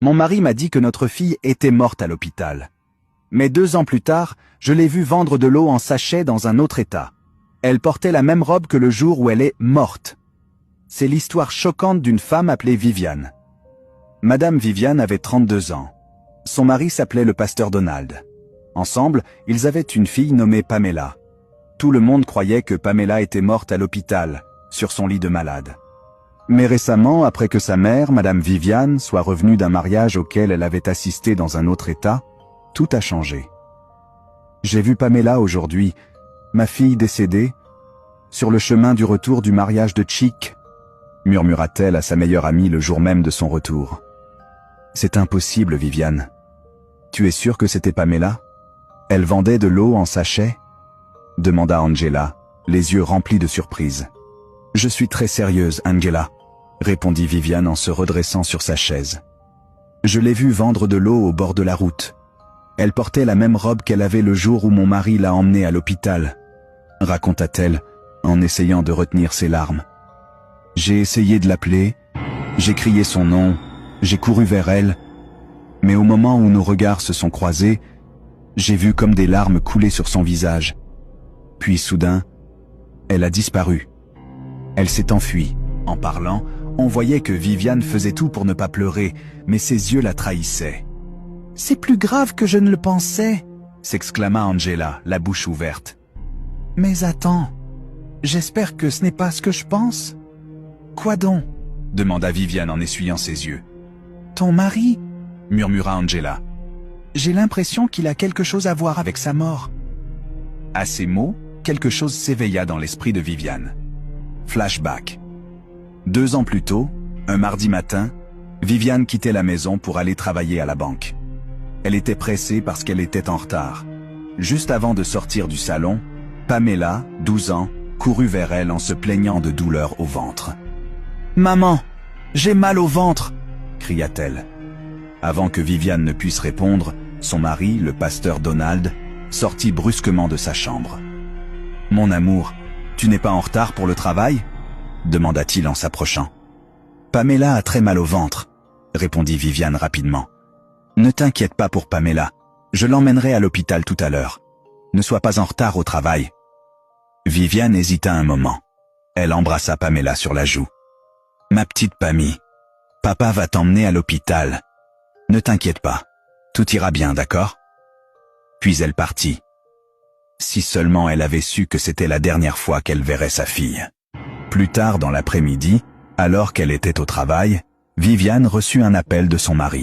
Mon mari m'a dit que notre fille était morte à l'hôpital. Mais 2 ans plus tard, je l'ai vue vendre de l'eau en sachet dans un autre état. Elle portait la même robe que le jour où elle est morte. C'est l'histoire choquante d'une femme appelée Viviane. Madame Viviane avait 32 ans. Son mari s'appelait le pasteur Donald. Ensemble, ils avaient une fille nommée Pamela. Tout le monde croyait que Pamela était morte à l'hôpital, sur son lit de malade. Mais récemment, après que sa mère, Madame Viviane, soit revenue d'un mariage auquel elle avait assisté dans un autre état, tout a changé. J'ai vu Pamela aujourd'hui, ma fille décédée, sur le chemin du retour du mariage de Chick, murmura-t-elle à sa meilleure amie le jour même de son retour. C'est impossible, Viviane. Tu es sûre que c'était Pamela? Elle vendait de l'eau en sachet? Demanda Angela, les yeux remplis de surprise. Je suis très sérieuse, Angela, répondit Viviane en se redressant sur sa chaise. Je l'ai vue vendre de l'eau au bord de la route. Elle portait la même robe qu'elle avait le jour où mon mari l'a emmenée à l'hôpital, raconta-t-elle en essayant de retenir ses larmes. J'ai essayé de l'appeler, j'ai crié son nom, j'ai couru vers elle, mais au moment où nos regards se sont croisés, j'ai vu comme des larmes couler sur son visage. Puis soudain, elle a disparu. Elle s'est enfuie. En parlant, on voyait que Viviane faisait tout pour ne pas pleurer, mais ses yeux la trahissaient. « C'est plus grave que je ne le pensais !» s'exclama Angela, la bouche ouverte. « Mais attends, j'espère que ce n'est pas ce que je pense ?» « Quoi donc ?» demanda Viviane en essuyant ses yeux. « Ton mari ?» murmura Angela. « J'ai l'impression qu'il a quelque chose à voir avec sa mort. » À ces mots, quelque chose s'éveilla dans l'esprit de Viviane. Flashback. 2 ans plus tôt, un mardi matin, Viviane quittait la maison pour aller travailler à la banque. Elle était pressée parce qu'elle était en retard. Juste avant de sortir du salon, Pamela, 12 ans, courut vers elle en se plaignant de douleurs au ventre. « Maman, j'ai mal au ventre !» cria-t-elle. Avant que Viviane ne puisse répondre, son mari, le pasteur Donald, sortit brusquement de sa chambre. « Mon amour, tu n'es pas en retard pour le travail ?» demanda-t-il en s'approchant. « Pamela a très mal au ventre », répondit Viviane rapidement. « Ne t'inquiète pas pour Pamela, je l'emmènerai à l'hôpital tout à l'heure. Ne sois pas en retard au travail. » Viviane hésita un moment. Elle embrassa Pamela sur la joue. « Ma petite Pamie, papa va t'emmener à l'hôpital. Ne t'inquiète pas, tout ira bien, d'accord ?» Puis elle partit. Si seulement elle avait su que c'était la dernière fois qu'elle verrait sa fille. Plus tard dans l'après-midi, alors qu'elle était au travail, Viviane reçut un appel de son mari.